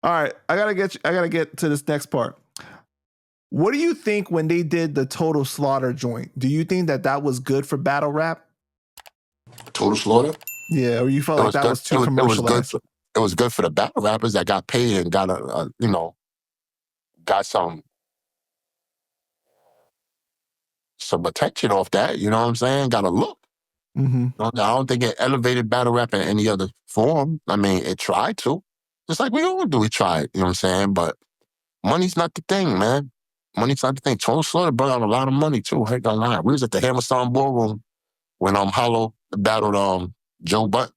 All right, I gotta get to this next part. What do you think when they did the Total Slaughter joint? Do you think that was good for battle rap? Total Slaughter? Yeah, or you felt It like was that good. was too It was good. commercialized? It was good for the battle rappers that got paid and got got some attention off that. You know what I'm saying? Got a look. Mm-hmm. I don't think it elevated battle rap in any other form. I mean, it tried to. Just like we all do, we tried. You know what I'm saying? But money's not the thing, man. Money's not the thing. Total Slaughter brought out a lot of money too. I ain't gonna lie. We was at the Hammerstein Ballroom when Hollow battled Joe Budden.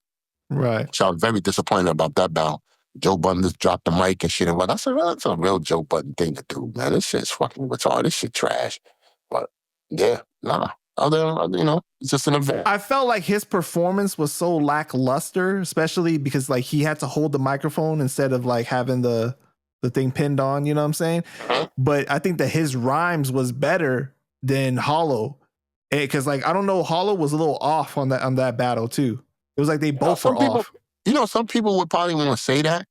Right. So I was very disappointed about that battle. Joe Budden just dropped the mic and shit. And I said, well, that's a real Joe Budden thing to do, man. This shit's fucking retarded. This shit trash. But yeah, nah. It's just an event. I felt like his performance was so lackluster, especially because like he had to hold the microphone instead of like having the thing pinned on, you know what I'm saying? But I think that his rhymes was better than Hollow. Because like I don't know, Hollow was a little off on that battle too. It was like they both were off. Some people would probably want to say that.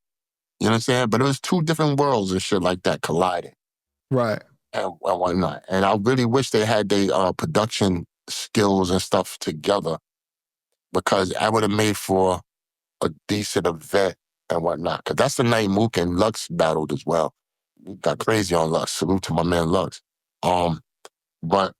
You know what I'm saying? But it was two different worlds and shit like that colliding. Right. And whatnot. And I really wish they had their production skills and stuff together, because I would have made for a decent event and whatnot. Because that's the night Mook and Lux battled as well. Got crazy on Lux. Salute to my man Lux. But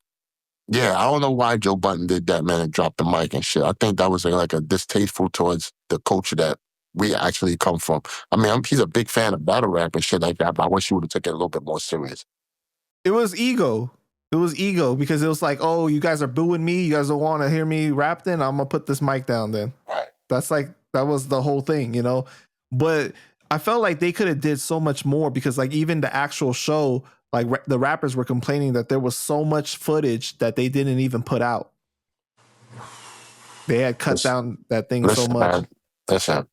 yeah, I don't know why Joe Budden did that, man, and dropped the mic and shit. I think that was like a distasteful towards the culture that we actually come from. I mean, he's a big fan of battle rap and shit like that, but I wish he would have taken it a little bit more serious. It was ego. It was ego because it was like, oh, you guys are booing me. You guys don't want to hear me rap then? I'm going to put this mic down then. Right. That was the whole thing, you know? But I felt like they could have did so much more because like even the actual show, like the rappers were complaining that there was so much footage that they didn't even put out. They had cut down that thing so much. Man, listen.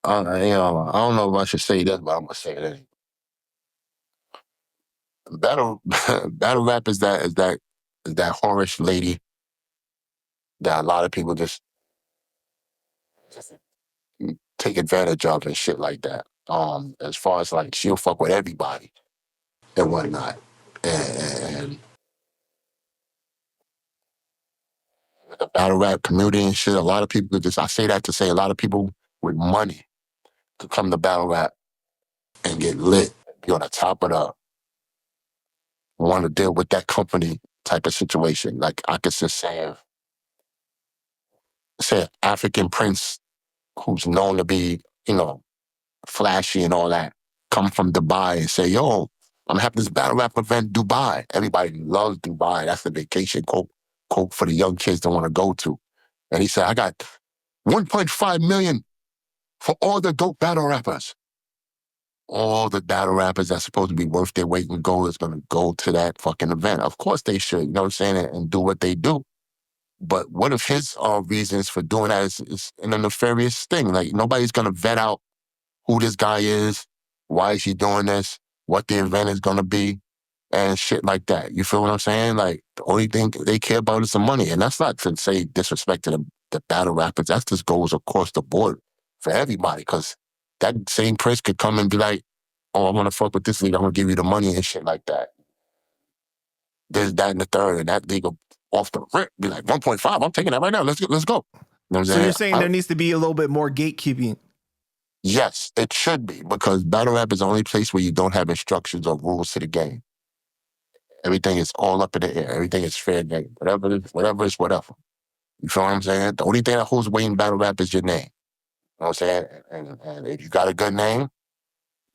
I don't know if I should say this, but I'm going to say it anyway. Battle rap is that whorish lady that a lot of people just take advantage of and shit like that. As far as like she'll fuck with everybody and whatnot. And the battle rap community and shit, a lot of people I say that to say a lot of people with money could come to battle rap and get lit, be on the top of the want to deal with that company type of situation. Like I could just say an African prince who's known to be, flashy and all that, come from Dubai and say, yo, I'm having this battle rap event in Dubai. Everybody loves Dubai. That's the vacation quote for the young kids that want to go to. And he said, I got 1.5 million for all the dope battle rappers. All the battle rappers that's supposed to be worth their weight in gold is going to go to that fucking event. Of course they should, you know what I'm saying, and do what they do. But what if his reasons for doing that is a nefarious thing? Like, nobody's going to vet out who this guy is, why is he doing this, what the event is going to be, and shit like that. You feel what I'm saying? Like, the only thing they care about is the money. And that's not to say disrespect to the battle rappers. That just goes across the board for everybody, because that same prince could come and be like, oh, I want to fuck with this league, I'm going to give you the money and shit like that. There's that and the third, and that league will off the rip be like 1.5, I'm taking that right now, let's go. You know what I'm so saying? You're saying there needs to be a little bit more gatekeeping? Yes, it should be, because battle rap is the only place where you don't have instructions or rules to the game. Everything is all up in the air. Everything is fair game. Whatever is whatever. You feel what I'm saying? The only thing that holds weight in battle rap is your name. You know what I'm saying? And if you got a good name,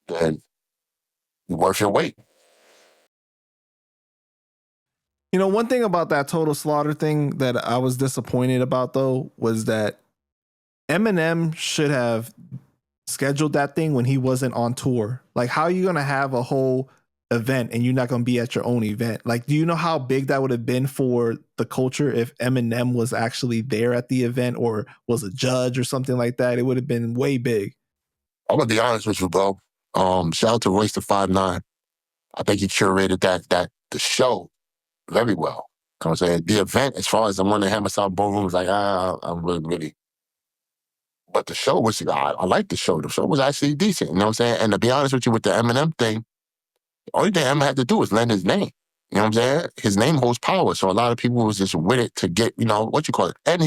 then you're worth your weight. You know, one thing about that Total Slaughter thing that I was disappointed about, though, was that Eminem should have scheduled that thing when he wasn't on tour. Like, how are you going to have a whole event and you're not going to be at your own event? Like, do you know how big that would have been for the culture if Eminem was actually there at the event or was a judge or something like that? It would have been way big. I'm going to be honest with you, bro. Shout out to Royce the 5'9". I think he curated the show very well. I'm saying the event, as far as the one that Hammerstein Ballroom, was like, I'm really But the show was, I liked the show. The show was actually decent. You know what I'm saying? And to be honest with you, with the Eminem thing, the only thing Eminem had to do was lend his name. You know what I'm saying? His name holds power. So a lot of people was just with it to get, what you call it. And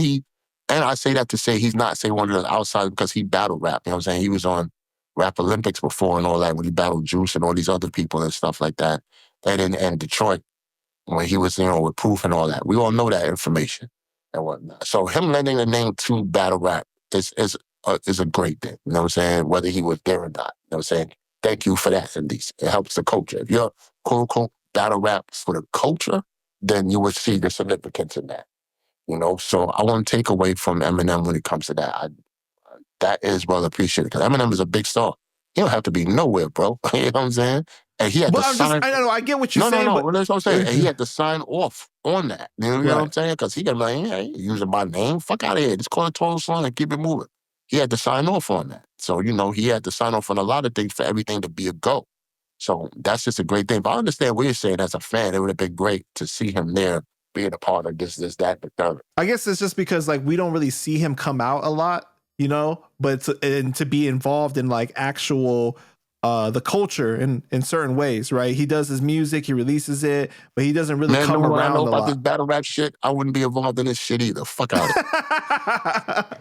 I say that to say he's not, say, one of the outsiders because he battled rap. You know what I'm saying? He was on Rap Olympics before and all that when he battled Juice and all these other people and stuff like that. And in Detroit, when he was, with Proof and all that. We all know that information and whatnot. So him lending the name to battle rap is a great thing. You know what I'm saying? Whether he was there or not. You know what I'm saying? Thank you for that, at least. It helps the culture. If you're quote unquote battle rap for the culture, then you would see the significance in that. So I won't take away from Eminem when it comes to that. That is well appreciated because Eminem is a big star. He don't have to be nowhere, bro. You know what I'm saying? And he had to sign. I don't know. I get what you're saying. No. But That's what I'm saying. And he had to sign off on that. You know what I'm saying? Because he got like, yeah, using my name. Fuck out of here. Just call it Total Song and keep it moving. He had to sign off on that. So, he had to sign off on a lot of things for everything to be a go. So that's just a great thing. But I understand what you're saying as a fan. It would have been great to see him there being a part of this, that, the third. I guess it's just because we don't really see him come out a lot, but to be involved in actual the culture in certain ways, right? He does his music, he releases it, but he doesn't really come around a lot. This battle rap shit, I wouldn't be involved in this shit either. Fuck out of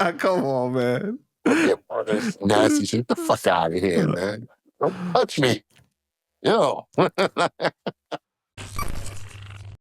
it. Come on, man. This nasty shit. Get the fuck out of here, man. Don't touch me. Yo.